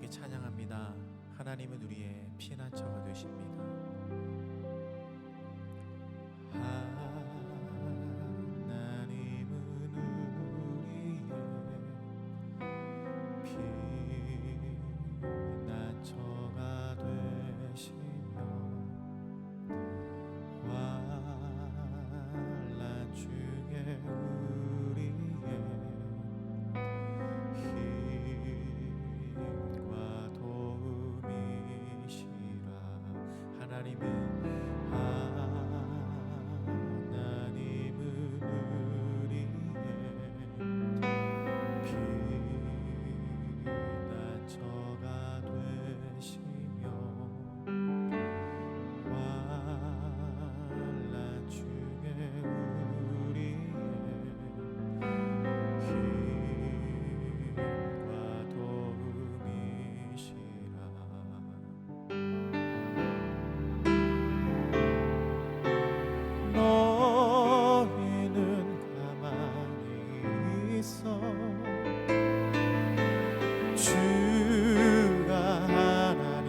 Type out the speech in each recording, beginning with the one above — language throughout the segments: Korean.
함께 찬양합니다. 하나님은 우리의 피난처가 되십니다. 하나님은 우리의 피난처가 되시며 환난 중에 우리의 힘과 도움이시라. 하나님은 우리의 피난처가 되시며 환난 중에 우리의 힘과 도움이시라. 너희는 가만히 있어 주가 하나님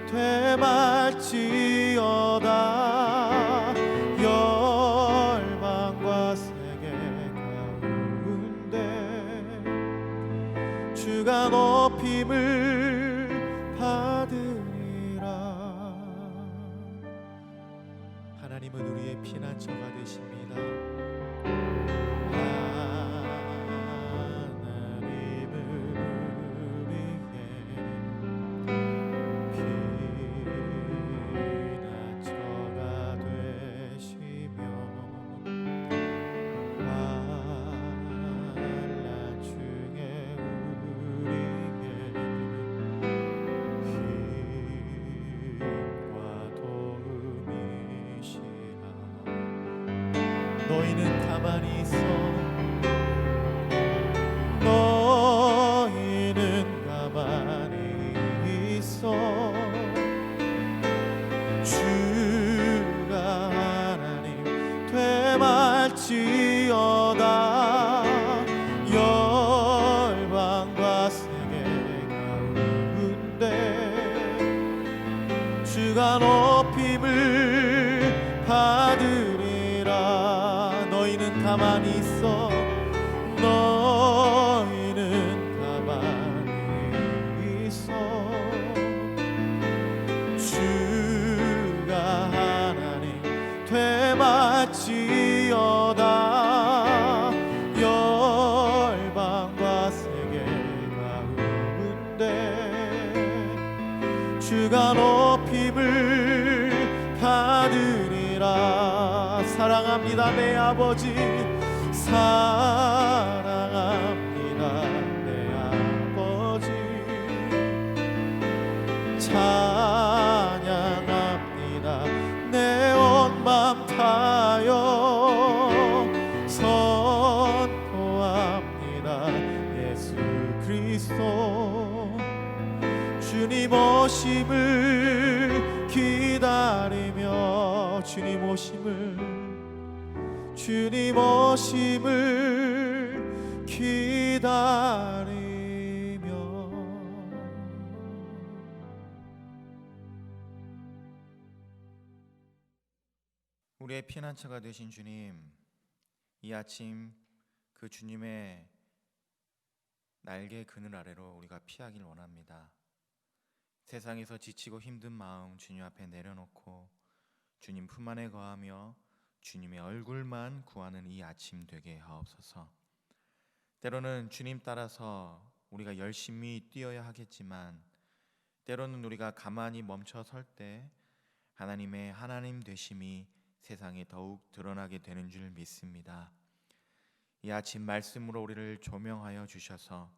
되말지어다. 열방과 세계 가운데 주가 높임을 받으리라. 하나님은 우리의 피난처가 되십니다. 하나님은 우리의 피난처가 되시며 환난 중에 우리의 힘과 도움이시라. 너희는 가만히 있어 너희는 가만히 있어 주가 하나님 되말지어다. 열방과 세계 가운데 주가 높임을 받으리라. 너희는 가만히 있어 너희는 가만히 있어 주가 하나님 되말지어다. 열방과 세계 가운데 주가 높임을 받으리라. 사랑합니다 내 아버지, 사랑합니다 내 아버지, 찬양합니다 내 온 맘 다하여 선포합니다 예수 그리스도. 주님 오심을 기다리며 주님 오심을 기다리며. 우리의 피난처가 되신 주님, 이 아침 그 주님의 날개 그늘 아래로 우리가 피하길 원합니다. 세상에서 지치고 힘든 마음 주님 앞에 내려놓고 주님 품 안에 거하며 주님의 얼굴만 구하는 이 아침 되게 하옵소서. 때로는 주님 따라서 우리가 열심히 뛰어야 하겠지만 때로는 우리가 가만히 멈춰 설 때 하나님의 하나님 되심이 세상에 더욱 드러나게 되는 줄 믿습니다. 이 아침 말씀으로 우리를 조명하여 주셔서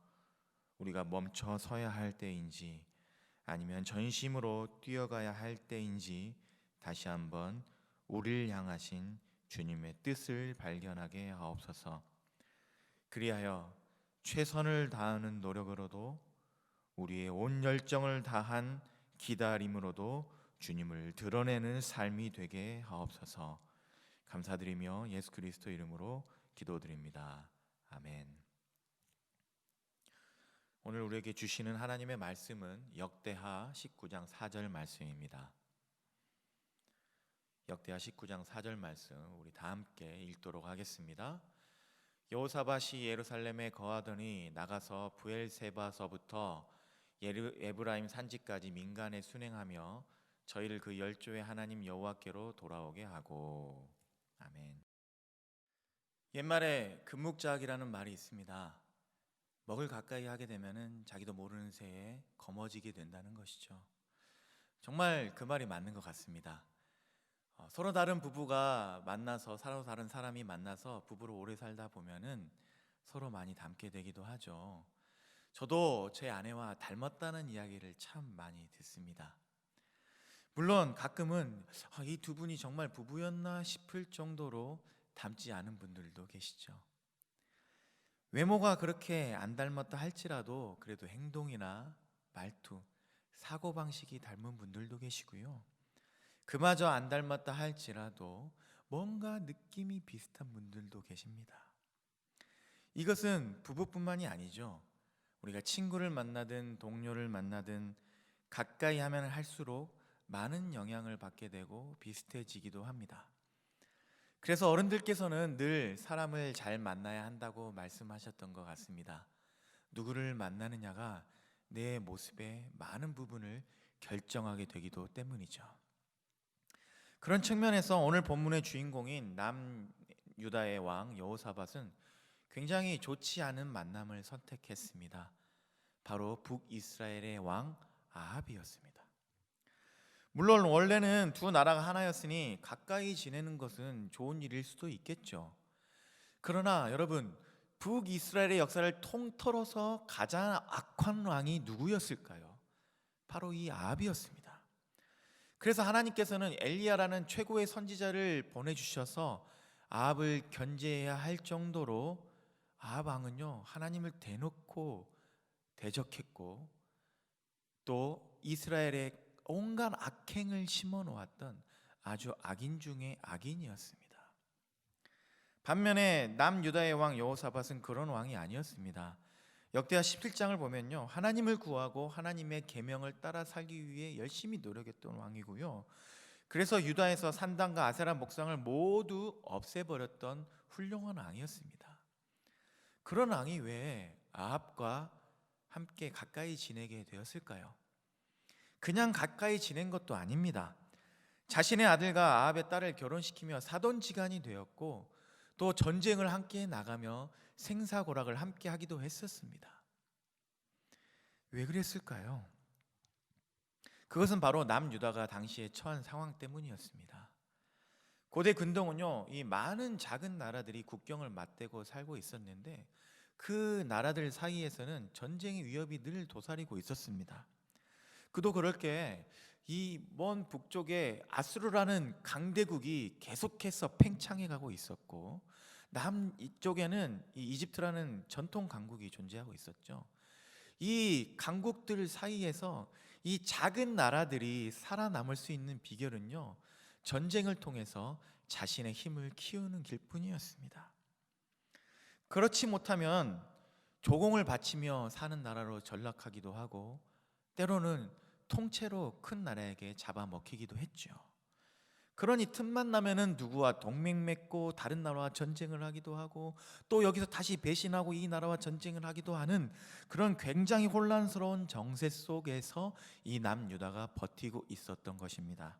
우리가 멈춰 서야 할 때인지 아니면 전심으로 뛰어가야 할 때인지 다시 한번 우리를 향하신 주님의 뜻을 발견하게 하옵소서. 그리하여 최선을 다하는 노력으로도 우리의 온 열정을 다한 기다림으로도 주님을 드러내는 삶이 되게 하옵소서. 감사드리며 예수 그리스도 이름으로 기도드립니다. 아멘. 오늘 우리에게 주시는 하나님의 말씀은 역대하 19장 4절 말씀입니다. 역대하 19장 4절 말씀 우리 다 함께 읽도록 하겠습니다. 여호사밧이 예루살렘에 거하더니 나가서 브엘세바서부터 에브라임 산지까지 민간에 순행하며 저희를 그 열조의 하나님 여호와께로 돌아오게 하고. 아멘. 옛말에 금묵자학이라는 말이 있습니다. 먹을 가까이 하게 되면은 자기도 모르는 새에 거머쥐게 된다는 것이죠. 정말 그 말이 맞는 것 같습니다. 서로 다른 부부가 만나서 서로 다른 사람이 만나서 부부로 오래 살다 보면은 서로 많이 닮게 되기도 하죠. 저도 제 아내와 닮았다는 이야기를 참 많이 듣습니다. 물론 가끔은 이 두 분이 정말 부부였나 싶을 정도로 닮지 않은 분들도 계시죠. 외모가 그렇게 안 닮았다 할지라도 그래도 행동이나 말투, 사고방식이 닮은 분들도 계시고요. 그마저 안 닮았다 할지라도 뭔가 느낌이 비슷한 분들도 계십니다. 이것은 부부뿐만이 아니죠. 우리가 친구를 만나든 동료를 만나든 가까이 하면 할수록 많은 영향을 받게 되고 비슷해지기도 합니다. 그래서 어른들께서는 늘 사람을 잘 만나야 한다고 말씀하셨던 것 같습니다. 누구를 만나느냐가 내 모습의 많은 부분을 결정하게 되기도 때문이죠. 그런 측면에서 오늘 본문의 주인공인 남유다의 왕 여호사밧은 굉장히 좋지 않은 만남을 선택했습니다. 바로 북이스라엘의 왕 아합이었습니다. 물론 원래는 두 나라가 하나였으니 가까이 지내는 것은 좋은 일일 수도 있겠죠. 그러나 여러분, 북이스라엘의 역사를 통틀어서 가장 악한 왕이 누구였을까요? 바로 이 아합이었습니다. 그래서 하나님께서는 엘리야라는 최고의 선지자를 보내주셔서 아합을 견제해야 할 정도로 아합 왕은요, 하나님을 대놓고 대적했고 또 이스라엘의 온갖 악행을 심어 놓았던 아주 악인 중에 악인이었습니다. 반면에 남유다의 왕 여호사밧은 그런 왕이 아니었습니다. 역대하 17장을 보면요, 하나님을 구하고 하나님의 계명을 따라 살기 위해 열심히 노력했던 왕이고요. 그래서 유다에서 산당과 아세라 목상을 모두 없애버렸던 훌륭한 왕이었습니다. 그런 왕이 왜 아합과 함께 가까이 지내게 되었을까요? 그냥 가까이 지낸 것도 아닙니다. 자신의 아들과 아합의 딸을 결혼시키며 사돈지간이 되었고 또 전쟁을 함께 나가며 생사고락을 함께 하기도 했었습니다. 왜 그랬을까요? 그것은 바로 남유다가 당시에 처한 상황 때문이었습니다. 고대 근동은요, 이 많은 작은 나라들이 국경을 맞대고 살고 있었는데 그 나라들 사이에서는 전쟁의 위협이 늘 도사리고 있었습니다. 그도 그럴 게 이 먼 북쪽에 아수르라는 강대국이 계속해서 팽창해 가고 있었고 남 이쪽에는 이 이집트라는 전통 강국이 존재하고 있었죠. 이 강국들 사이에서 이 작은 나라들이 살아남을 수 있는 비결은요, 전쟁을 통해서 자신의 힘을 키우는 길뿐이었습니다. 그렇지 못하면 조공을 바치며 사는 나라로 전락하기도 하고 때로는 통째로 큰 나라에게 잡아먹히기도 했죠. 그러니 틈만 나면은 누구와 동맹 맺고 다른 나라와 전쟁을 하기도 하고 또 여기서 다시 배신하고 이 나라와 전쟁을 하기도 하는 그런 굉장히 혼란스러운 정세 속에서 이 남유다가 버티고 있었던 것입니다.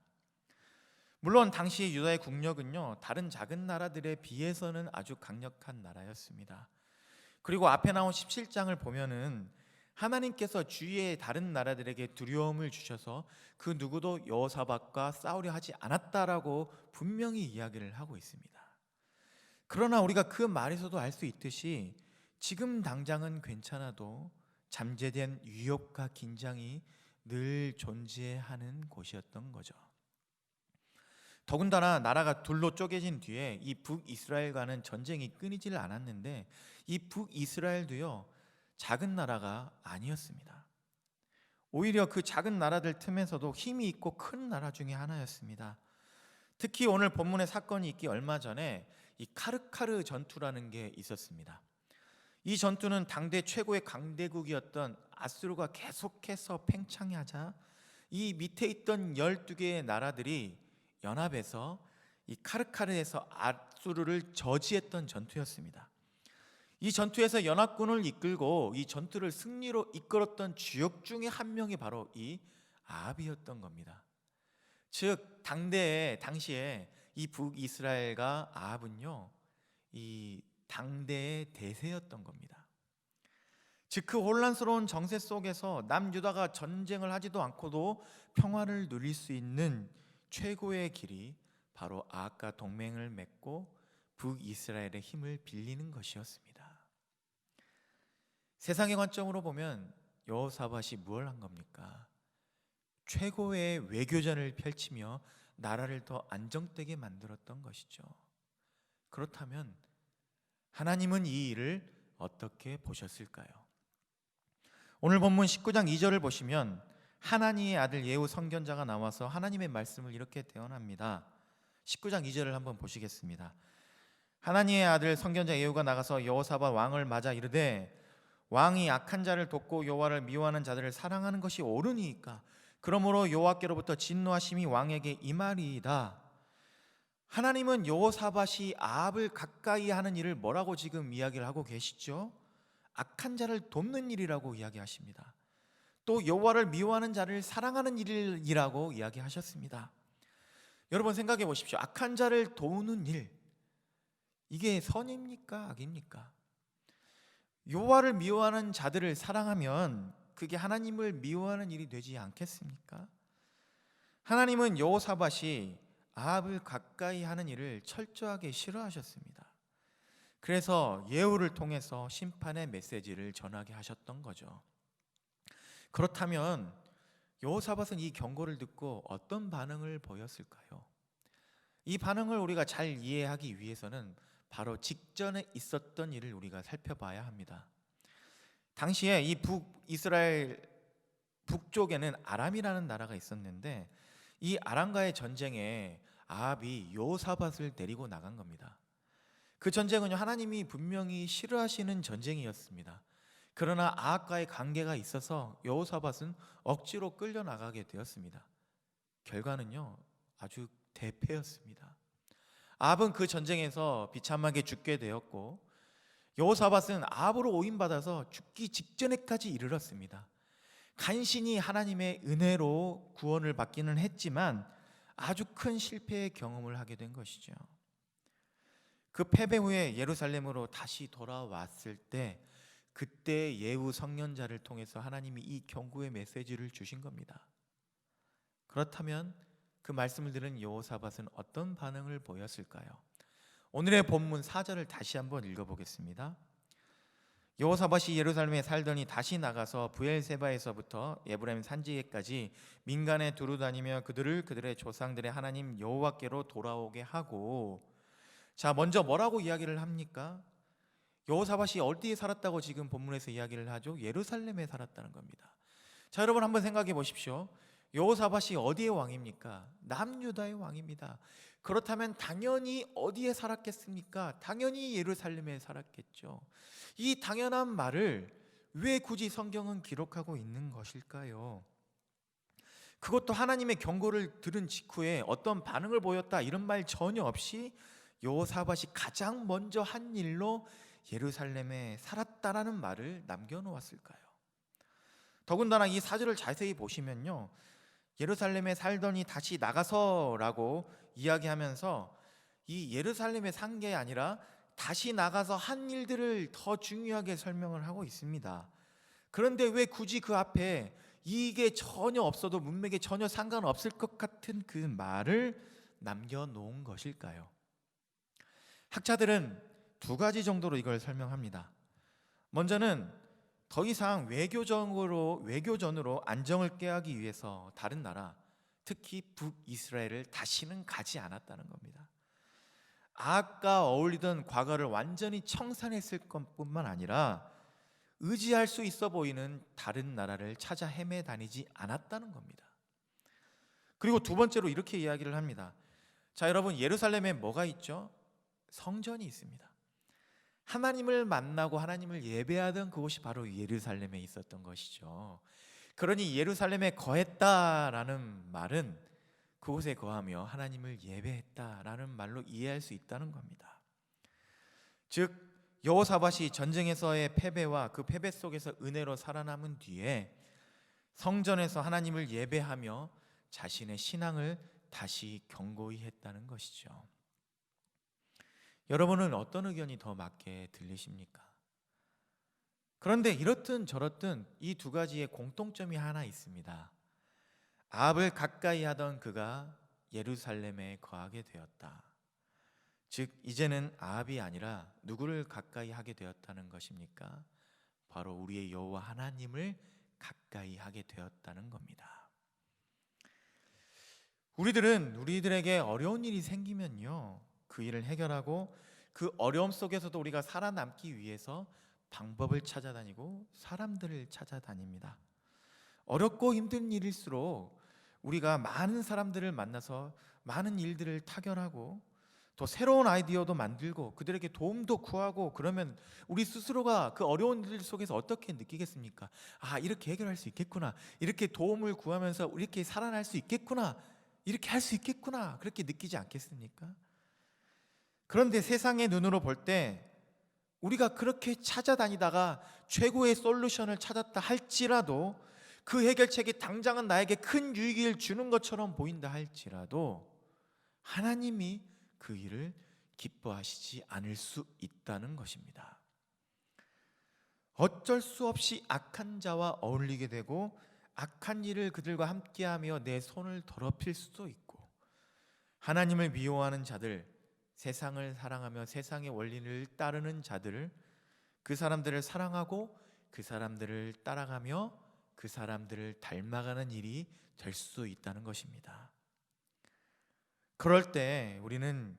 물론 당시 유다의 국력은요, 다른 작은 나라들에 비해서는 아주 강력한 나라였습니다. 그리고 앞에 나온 17장을 보면은 하나님께서 주위의 다른 나라들에게 두려움을 주셔서 그 누구도 여호사밧과 싸우려 하지 않았다라고 분명히 이야기를 하고 있습니다. 그러나 우리가 그 말에서도 알 수 있듯이 지금 당장은 괜찮아도 잠재된 위협과 긴장이 늘 존재하는 곳이었던 거죠. 더군다나 나라가 둘로 쪼개진 뒤에 이 북이스라엘과는 전쟁이 끊이질 않았는데 이 북이스라엘도요, 작은 나라가 아니었습니다. 오히려 그 작은 나라들 틈에서도 힘이 있고 큰 나라 중에 하나였습니다. 특히 오늘 본문의 사건이 있기 얼마 전에 이 카르카르 전투라는 게 있었습니다. 이 전투는 당대 최고의 강대국이었던 아수르가 계속해서 팽창하자 이 밑에 있던 12개의 나라들이 연합해서 이 카르카르에서 아수르를 저지했던 전투였습니다. 이 전투에서 연합군을 이끌고 이 전투를 승리로 이끌었던 주역 중에 한 명이 바로 이 아합이었던 겁니다. 즉 당시에 이 북이스라엘과 아합은요, 이 당대의 대세였던 겁니다. 즉 그 혼란스러운 정세 속에서 남유다가 전쟁을 하지도 않고도 평화를 누릴 수 있는 최고의 길이 바로 아합과 동맹을 맺고 북이스라엘의 힘을 빌리는 것이었습니다. 세상의 관점으로 보면 여호사밧이 무엇을 한 겁니까? 최고의 외교전을 펼치며 나라를 더 안정되게 만들었던 것이죠. 그렇다면 하나님은 이 일을 어떻게 보셨을까요? 오늘 본문 19장 2절을 보시면 하나니의 아들 예후 선견자가 나와서 하나님의 말씀을 이렇게 대언합니다. 19장 2절을 한번 보시겠습니다. 하나니의 아들 선견자 예후가 나가서 여호사밧 왕을 맞아 이르되 왕이 악한 자를 돕고 여호와를 미워하는 자들을 사랑하는 것이 옳으니까 그러므로 여호와께로부터 진노하심이 왕에게 임하리이다. 하나님은 여호사밧이 아합을 가까이 하는 일을 뭐라고 지금 이야기를 하고 계시죠? 악한 자를 돕는 일이라고 이야기하십니다. 또 여호와를 미워하는 자를 사랑하는 일이라고 이야기하셨습니다. 여러분 생각해 보십시오. 악한 자를 도우는 일, 이게 선입니까? 악입니까? 여호와를 미워하는 자들을 사랑하면 그게 하나님을 미워하는 일이 되지 않겠습니까? 하나님은 여호사밧이 아합을 가까이 하는 일을 철저하게 싫어하셨습니다. 그래서 예후를 통해서 심판의 메시지를 전하게 하셨던 거죠. 그렇다면 여호사밧은 이 경고를 듣고 어떤 반응을 보였을까요? 이 반응을 우리가 잘 이해하기 위해서는 바로 직전에 있었던 일을 우리가 살펴봐야 합니다. 당시에 이 북이스라엘 북쪽에는 아람이라는 나라가 있었는데 이 아람과의 전쟁에 아합이 여호사밧을 데리고 나간 겁니다. 그 전쟁은 하나님이 분명히 싫어하시는 전쟁이었습니다. 그러나 아합과의 관계가 있어서 여호사밧은 억지로 끌려나가게 되었습니다. 결과는요, 아주 대패였습니다. 아합은 그 전쟁에서 비참하게 죽게 되었고 여호사밧은 아합으로 오인받아서 죽기 직전에까지 이르렀습니다. 간신히 하나님의 은혜로 구원을 받기는 했지만 아주 큰 실패의 경험을 하게 된 것이죠. 그 패배 후에 예루살렘으로 다시 돌아왔을 때 그때 예후 선견자를 통해서 하나님이 이 경고의 메시지를 주신 겁니다. 그렇다면 그 말씀을 들은 여호사밧은 어떤 반응을 보였을까요? 오늘의 본문 4절을 다시 한번 읽어보겠습니다. 여호사밧이 예루살렘에 살더니 다시 나가서 브엘세바에서부터 에브라임 산지에까지 민간에 두루 다니며 그들의 조상들의 하나님 여호와께로 돌아오게 하고, 자, 먼저 뭐라고 이야기를 합니까? 여호사밧이 어디에 살았다고 지금 본문에서 이야기를 하죠? 예루살렘에 살았다는 겁니다. 자, 여러분 한번 생각해 보십시오. 여호사밧이 어디의 왕입니까? 남유다의 왕입니다. 그렇다면 당연히 어디에 살았겠습니까? 당연히 예루살렘에 살았겠죠. 이 당연한 말을 왜 굳이 성경은 기록하고 있는 것일까요? 그것도 하나님의 경고를 들은 직후에 어떤 반응을 보였다 이런 말 전혀 없이 여호사밧이 가장 먼저 한 일로 예루살렘에 살았다라는 말을 남겨놓았을까요? 더군다나 이 사절을 자세히 보시면요, 예루살렘에 살더니 다시 나가서라고 이야기하면서 이 예루살렘에 산 게 아니라 다시 나가서 한 일들을 더 중요하게 설명을 하고 있습니다. 그런데 왜 굳이 그 앞에 이게 전혀 없어도 문맥에 전혀 상관없을 것 같은 그 말을 남겨놓은 것일까요? 학자들은 두 가지 정도로 이걸 설명합니다. 먼저는 더 이상 외교전으로 안정을 깨하기 위해서 다른 나라, 특히 북이스라엘을 다시는 가지 않았다는 겁니다. 아합과 어울리던 과거를 완전히 청산했을 것뿐만 아니라 의지할 수 있어 보이는 다른 나라를 찾아 헤매 다니지 않았다는 겁니다. 그리고 두 번째로 이렇게 이야기를 합니다. 자, 여러분, 예루살렘에 뭐가 있죠? 성전이 있습니다. 하나님을 만나고 하나님을 예배하던 그곳이 바로 예루살렘에 있었던 것이죠. 그러니 예루살렘에 거했다라는 말은 그곳에 거하며 하나님을 예배했다라는 말로 이해할 수 있다는 겁니다. 즉 여호사밧이 전쟁에서의 패배와 그 패배 속에서 은혜로 살아남은 뒤에 성전에서 하나님을 예배하며 자신의 신앙을 다시 견고히 했다는 것이죠. 여러분은 어떤 의견이 더 맞게 들리십니까? 그런데 이렇든 저렇든 이 두 가지의 공통점이 하나 있습니다. 아합을 가까이 하던 그가 예루살렘에 거하게 되었다. 즉 이제는 아합이 아니라 누구를 가까이 하게 되었다는 것입니까? 바로 우리의 여호와 하나님을 가까이 하게 되었다는 겁니다. 우리들에게 어려운 일이 생기면요, 그 일을 해결하고 그 어려움 속에서도 우리가 살아남기 위해서 방법을 찾아다니고 사람들을 찾아다닙니다. 어렵고 힘든 일일수록 우리가 많은 사람들을 만나서 많은 일들을 타결하고 또 새로운 아이디어도 만들고 그들에게 도움도 구하고 그러면 우리 스스로가 그 어려운 일 속에서 어떻게 느끼겠습니까? 아, 이렇게 해결할 수 있겠구나. 이렇게 도움을 구하면서 이렇게 살아날 수 있겠구나. 이렇게 할 수 있겠구나. 그렇게 느끼지 않겠습니까? 그런데 세상의 눈으로 볼 때 우리가 그렇게 찾아다니다가 최고의 솔루션을 찾았다 할지라도 그 해결책이 당장은 나에게 큰 유익을 주는 것처럼 보인다 할지라도 하나님이 그 일을 기뻐하시지 않을 수 있다는 것입니다. 어쩔 수 없이 악한 자와 어울리게 되고 악한 일을 그들과 함께하며 내 손을 더럽힐 수도 있고, 하나님을 미워하는 자들, 세상을 사랑하며 세상의 원리를 따르는 자들, 그 사람들을 사랑하고 그 사람들을 따라가며 그 사람들을 닮아가는 일이 될 수 있다는 것입니다. 그럴 때 우리는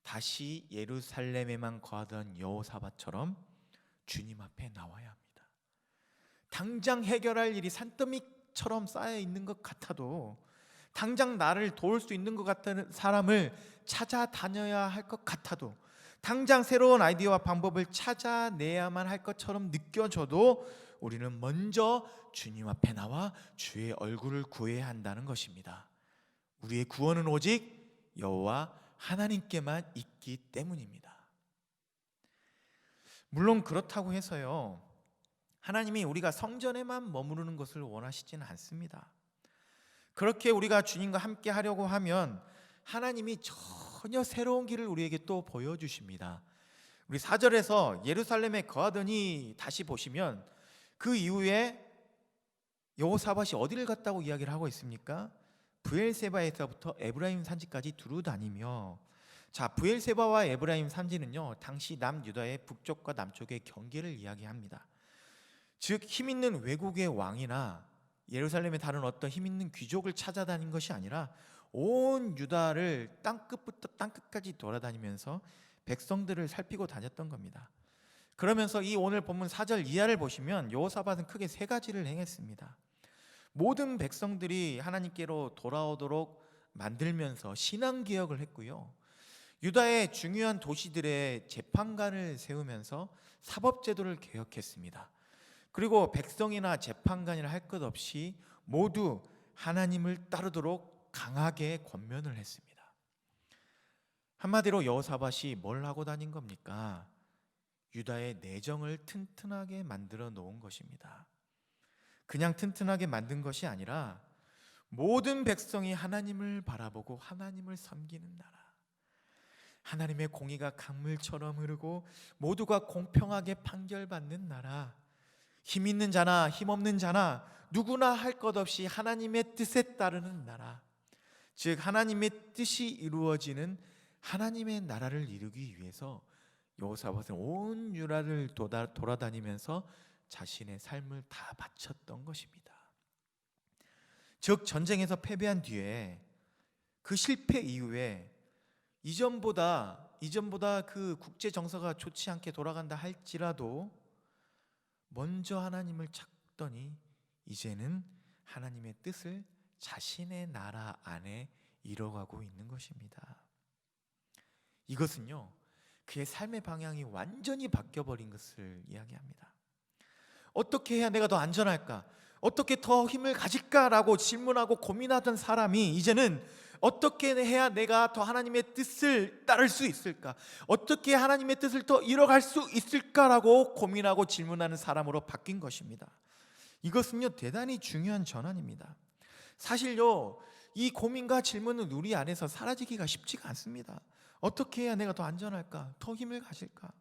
다시 예루살렘에만 거하던 여호사밧처럼 주님 앞에 나와야 합니다. 당장 해결할 일이 산더미처럼 쌓여 있는 것 같아도, 당장 나를 도울 수 있는 것 같은 사람을 찾아다녀야 할 것 같아도, 당장 새로운 아이디어와 방법을 찾아내야만 할 것처럼 느껴져도 우리는 먼저 주님 앞에 나와 주의 얼굴을 구해야 한다는 것입니다. 우리의 구원은 오직 여호와 하나님께만 있기 때문입니다. 물론 그렇다고 해서요, 하나님이 우리가 성전에만 머무르는 것을 원하시지는 않습니다. 그렇게 우리가 주님과 함께 하려고 하면 하나님이 전혀 새로운 길을 우리에게 또 보여주십니다. 우리 4절에서 예루살렘에 거하더니 다시 보시면 그 이후에 여호사밧이 어디를 갔다고 이야기를 하고 있습니까? 브엘세바에서부터 에브라임 산지까지 두루 다니며, 자, 브엘세바와 에브라임 산지는요, 당시 남유다의 북쪽과 남쪽의 경계를 이야기합니다. 즉 힘 있는 외국의 왕이나 예루살렘에 다른 어떤 힘 있는 귀족을 찾아다닌 것이 아니라 온 유다를 땅끝부터 땅끝까지 돌아다니면서 백성들을 살피고 다녔던 겁니다. 그러면서 이 오늘 본문 4절 이하를 보시면 여호사밧은 크게 세 가지를 행했습니다. 모든 백성들이 하나님께로 돌아오도록 만들면서 신앙개혁을 했고요, 유다의 중요한 도시들의 재판관을 세우면서 사법제도를 개혁했습니다. 그리고 백성이나 재판관이나 할 것 없이 모두 하나님을 따르도록 강하게 권면을 했습니다. 한마디로 여호사밧이 뭘 하고 다닌 겁니까? 유다의 내정을 튼튼하게 만들어 놓은 것입니다. 그냥 튼튼하게 만든 것이 아니라 모든 백성이 하나님을 바라보고 하나님을 섬기는 나라, 하나님의 공의가 강물처럼 흐르고 모두가 공평하게 판결받는 나라, 힘 있는 자나 힘 없는 자나 누구나 할 것 없이 하나님의 뜻에 따르는 나라, 즉 하나님의 뜻이 이루어지는 하나님의 나라를 이루기 위해서 여호사밧은 온 유다를 돌아다니면서 자신의 삶을 다 바쳤던 것입니다. 즉 전쟁에서 패배한 뒤에 그 실패 이후에 이전보다 그 국제 정서가 좋지 않게 돌아간다 할지라도 먼저 하나님을 찾더니 이제는 하나님의 뜻을 자신의 나라 안에 이뤄가고 있는 것입니다. 이것은요, 그의 삶의 방향이 완전히 바뀌어버린 것을 이야기합니다. 어떻게 해야 내가 더 안전할까? 어떻게 더 힘을 가질까라고 질문하고 고민하던 사람이 이제는 어떻게 해야 내가 더 하나님의 뜻을 따를 수 있을까? 어떻게 하나님의 뜻을 더 이뤄갈 수 있을까라고 고민하고 질문하는 사람으로 바뀐 것입니다. 이것은요, 대단히 중요한 전환입니다. 사실요, 이 고민과 질문은 우리 안에서 사라지기가 쉽지가 않습니다. 어떻게 해야 내가 더 안전할까? 더 힘을 가질까?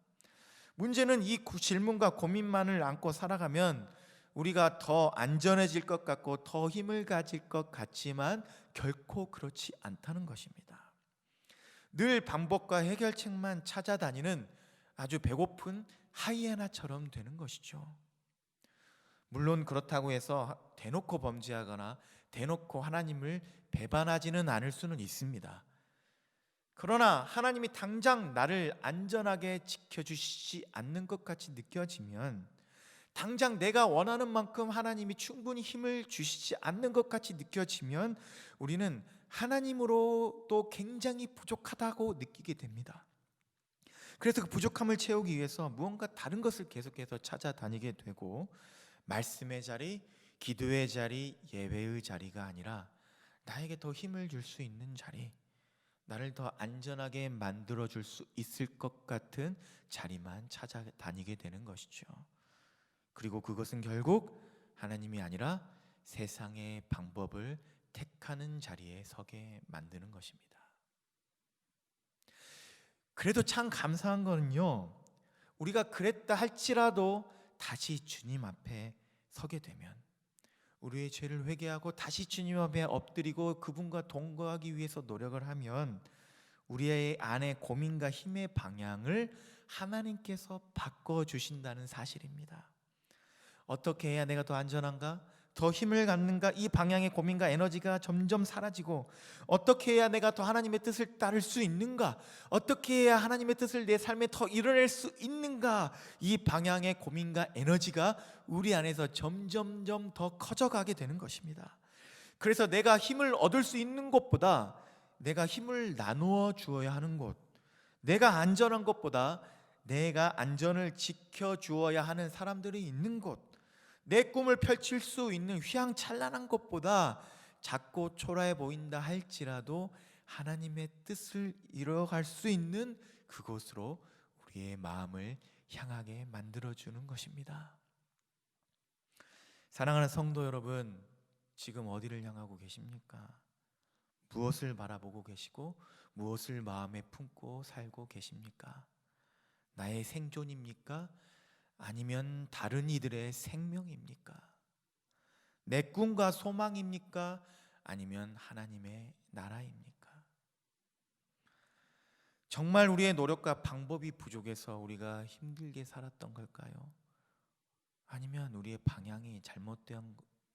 문제는 이 질문과 고민만을 안고 살아가면 우리가 더 안전해질 것 같고 더 힘을 가질 것 같지만 결코 그렇지 않다는 것입니다. 늘 방법과 해결책만 찾아다니는 아주 배고픈 하이에나처럼 되는 것이죠. 물론 그렇다고 해서 대놓고 범죄하거나 대놓고 하나님을 배반하지는 않을 수는 있습니다. 그러나 하나님이 당장 나를 안전하게 지켜주시지 않는 것 같이 느껴지면, 당장 내가 원하는 만큼 하나님이 충분히 힘을 주시지 않는 것 같이 느껴지면 우리는 하나님으로도 굉장히 부족하다고 느끼게 됩니다. 그래서 그 부족함을 채우기 위해서 무언가 다른 것을 계속해서 찾아다니게 되고, 말씀의 자리, 기도의 자리, 예배의 자리가 아니라 나에게 더 힘을 줄 수 있는 자리, 나를 더 안전하게 만들어줄 수 있을 것 같은 자리만 찾아다니게 되는 것이죠. 그리고 그것은 결국 하나님이 아니라 세상의 방법을 택하는 자리에 서게 만드는 것입니다. 그래도 참 감사한 거는요, 우리가 그랬다 할지라도 다시 주님 앞에 서게 되면, 우리의 죄를 회개하고 다시 주님 앞에 엎드리고 그분과 동거하기 위해서 노력을 하면 우리의 안의 고민과 힘의 방향을 하나님께서 바꿔주신다는 사실입니다. 어떻게 해야 내가 더 안전한가? 더 힘을 갖는가? 이 방향의 고민과 에너지가 점점 사라지고, 어떻게 해야 내가 더 하나님의 뜻을 따를 수 있는가? 어떻게 해야 하나님의 뜻을 내 삶에 더 이뤄낼 수 있는가? 이 방향의 고민과 에너지가 우리 안에서 점점점 더 커져가게 되는 것입니다. 그래서 내가 힘을 얻을 수 있는 곳보다 내가 힘을 나누어 주어야 하는 곳, 내가 안전한 것보다 내가 안전을 지켜주어야 하는 사람들이 있는 곳, 내 꿈을 펼칠 수 있는 휘황찬란한 것보다 작고 초라해 보인다 할지라도 하나님의 뜻을 이뤄갈 수 있는 그곳으로 우리의 마음을 향하게 만들어주는 것입니다. 사랑하는 성도 여러분, 지금 어디를 향하고 계십니까? 무엇을 바라보고 계시고 무엇을 마음에 품고 살고 계십니까? 나의 생존입니까? 아니면 다른 이들의 생명입니까? 내 꿈과 소망입니까? 아니면 하나님의 나라입니까? 정말 우리의 노력과 방법이 부족해서 우리가 힘들게 살았던 걸까요? 아니면 우리의 방향이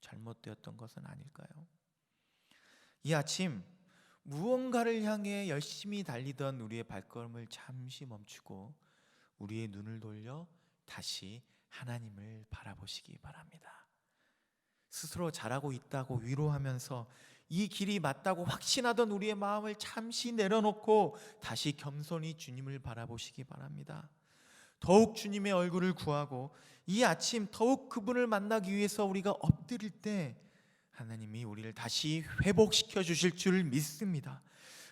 잘못되었던 것은 아닐까요? 이 아침 무언가를 향해 열심히 달리던 우리의 발걸음을 잠시 멈추고 우리의 눈을 돌려 다시 하나님을 바라보시기 바랍니다. 스스로 잘하고 있다고 위로하면서 이 길이 맞다고 확신하던 우리의 마음을 잠시 내려놓고 다시 겸손히 주님을 바라보시기 바랍니다. 더욱 주님의 얼굴을 구하고 이 아침 더욱 그분을 만나기 위해서 우리가 엎드릴 때 하나님이 우리를 다시 회복시켜 주실 줄 믿습니다.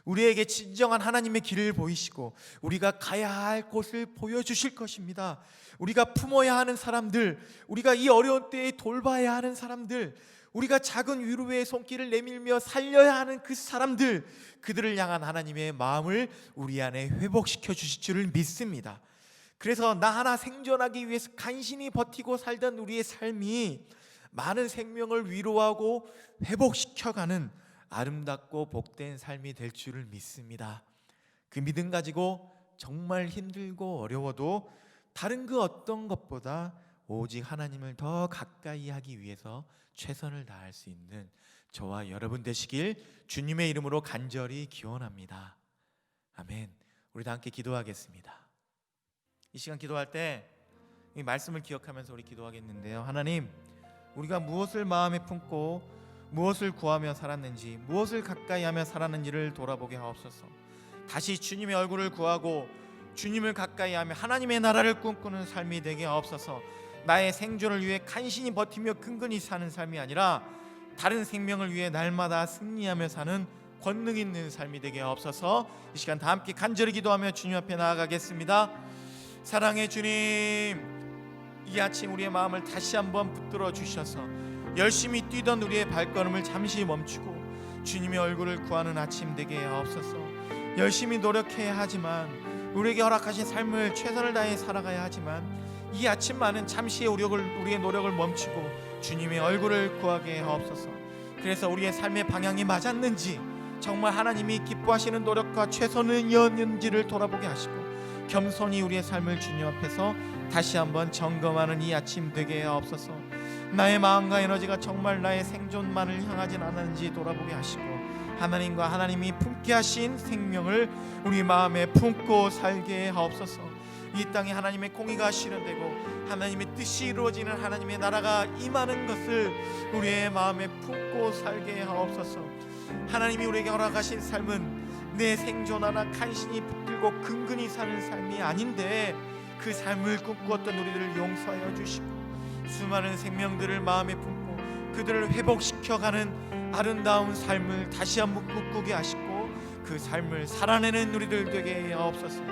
우리에게 진정한 하나님의 길을 보이시고 우리가 가야 할 곳을 보여주실 것입니다. 우리가 품어야 하는 사람들, 우리가 이 어려운 때에 돌봐야 하는 사람들, 우리가 작은 위로의 손길을 내밀며 살려야 하는 그 사람들, 그들을 향한 하나님의 마음을 우리 안에 회복시켜 주실 줄을 믿습니다. 그래서 나 하나 생존하기 위해서 간신히 버티고 살던 우리의 삶이 많은 생명을 위로하고 회복시켜가는 아름답고 복된 삶이 될 줄을 믿습니다. 그 믿음 가지고 정말 힘들고 어려워도 다른 그 어떤 것보다 오직 하나님을 더 가까이 하기 위해서 최선을 다할 수 있는 저와 여러분 되시길 주님의 이름으로 간절히 기원합니다. 아멘. 우리 다 함께 기도하겠습니다. 이 시간 기도할 때 이 말씀을 기억하면서 우리 기도하겠는데요. 하나님, 우리가 무엇을 마음에 품고 무엇을 구하며 살았는지, 무엇을 가까이 하며 살았는지를 돌아보게 하옵소서. 다시 주님의 얼굴을 구하고 주님을 가까이 하며 하나님의 나라를 꿈꾸는 삶이 되게 하옵소서. 나의 생존을 위해 간신히 버티며 근근히 사는 삶이 아니라 다른 생명을 위해 날마다 승리하며 사는 권능 있는 삶이 되게 하옵소서. 이 시간 다 함께 간절히 기도하며 주님 앞에 나아가겠습니다. 사랑의 주님, 이 아침 우리의 마음을 다시 한번 붙들어 주셔서 열심히 뛰던 우리의 발걸음을 잠시 멈추고 주님의 얼굴을 구하는 아침 되게 하옵소서. 열심히 노력해야 하지만, 우리에게 허락하신 삶을 최선을 다해 살아가야 하지만, 이 아침만은 잠시의 우리의 노력을 멈추고 주님의 얼굴을 구하게 하옵소서. 그래서 우리의 삶의 방향이 맞았는지, 정말 하나님이 기뻐하시는 노력과 최선이었는지를 돌아보게 하시고 겸손히 우리의 삶을 주님 앞에서 다시 한번 점검하는 이 아침 되게 하옵소서. 나의 마음과 에너지가 정말 나의 생존만을 향하진 않았는지 돌아보게 하시고 하나님과 하나님이 품게 하신 생명을 우리 마음에 품고 살게 하옵소서. 이 땅에 하나님의 공의가 실현되고 하나님의 뜻이 이루어지는 하나님의 나라가 임하는 것을 우리의 마음에 품고 살게 하옵소서. 하나님이 우리에게 허락하신 삶은 내 생존하나 간신히 붙들고 근근히 사는 삶이 아닌데, 그 삶을 꿈꾸었던 우리들을 용서하여 주시고 수많은 생명들을 마음에 품고 그들을 회복시켜가는 아름다운 삶을 다시 한번 꿈꾸게 하시고 그 삶을 살아내는 우리들 되게 하옵소서.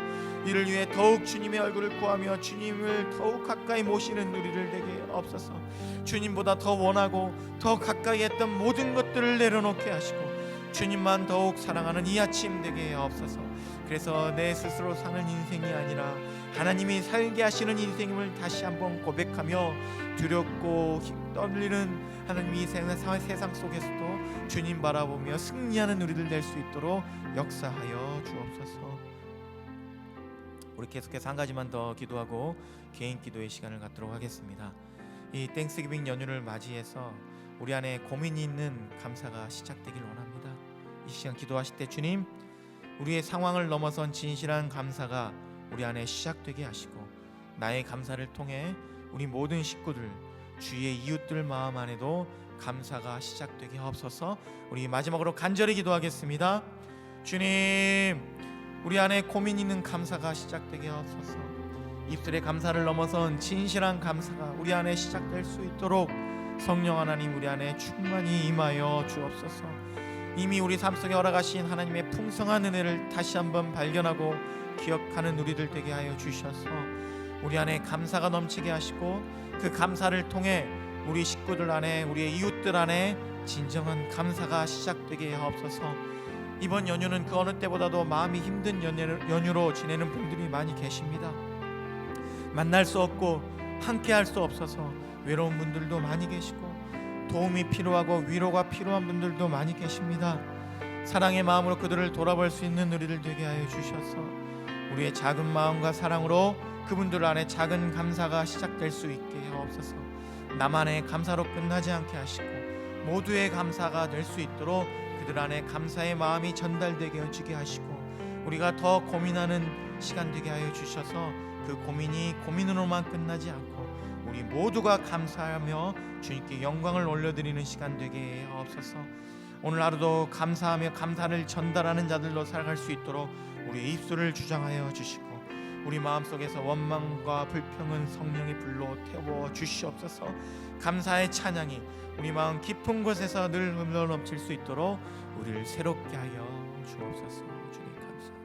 이를 위해 더욱 주님의 얼굴을 구하며 주님을 더욱 가까이 모시는 우리를 되게 하옵소서. 주님보다 더 원하고 더 가까이 했던 모든 것들을 내려놓게 하시고 주님만 더욱 사랑하는 이 아침 되게 하옵소서. 그래서 내 스스로 사는 인생이 아니라 하나님이 살게 하시는 인생임을 다시 한번 고백하며 두렵고 떨리는 하나님이 세상 속에서도 주님 바라보며 승리하는 우리들 될 수 있도록 역사하여 주옵소서. 우리 계속해서 한 가지만 더 기도하고 개인 기도의 시간을 갖도록 하겠습니다. 이 땡스기빙 연휴를 맞이해서 우리 안에 고민이 있는 감사가 시작되길 원합니다. 이 시간 기도하실 때 주님, 우리의 상황을 넘어선 진실한 감사가 우리 안에 시작되게 하시고 나의 감사를 통해 우리 모든 식구들, 주위의 이웃들 마음 안에도 감사가 시작되게 하옵소서. 우리 마지막으로 간절히 기도하겠습니다. 주님, 우리 안에 고민 있는 감사가 시작되게 하옵소서. 입술의 감사를 넘어선 진실한 감사가 우리 안에 시작될 수 있도록 성령 하나님 우리 안에 충만히 임하여 주옵소서. 이미 우리 삶 속에 허락하신 하나님의 풍성한 은혜를 다시 한번 발견하고 기억하는 우리들 되게 하여 주셔서 우리 안에 감사가 넘치게 하시고 그 감사를 통해 우리 식구들 안에, 우리의 이웃들 안에 진정한 감사가 시작되게 하옵소서. 이번 연휴는 그 어느 때보다도 마음이 힘든 연휴로 지내는 분들이 많이 계십니다. 만날 수 없고 함께 할 수 없어서 외로운 분들도 많이 계시고 도움이 필요하고 위로가 필요한 분들도 많이 계십니다. 사랑의 마음으로 그들을 돌아볼 수 있는 우리들 되게 하여 주셔서 우리의 작은 마음과 사랑으로 그분들 안에 작은 감사가 시작될 수 있게 하옵소서. 나만의 감사로 끝나지 않게 하시고 모두의 감사가 될 수 있도록 그들 안에 감사의 마음이 전달되게 해주게 하시고 우리가 더 고민하는 시간 되게 하여 주셔서 그 고민이 고민으로만 끝나지 않고 우리 모두가 감사하며 주님께 영광을 올려드리는 시간 되게 하옵소서. 오늘 하루도 감사하며 감사를 전달하는 자들로 살아갈 수 있도록 우리의 입술을 주장하여 주시고 우리 마음속에서 원망과 불평은 성령의 불로 태워 주시옵소서. 감사의 찬양이 우리 마음 깊은 곳에서 늘 흘러넘칠 수 있도록 우리를 새롭게 하여 주옵소서. 주님 감사합니다.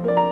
감사합니다.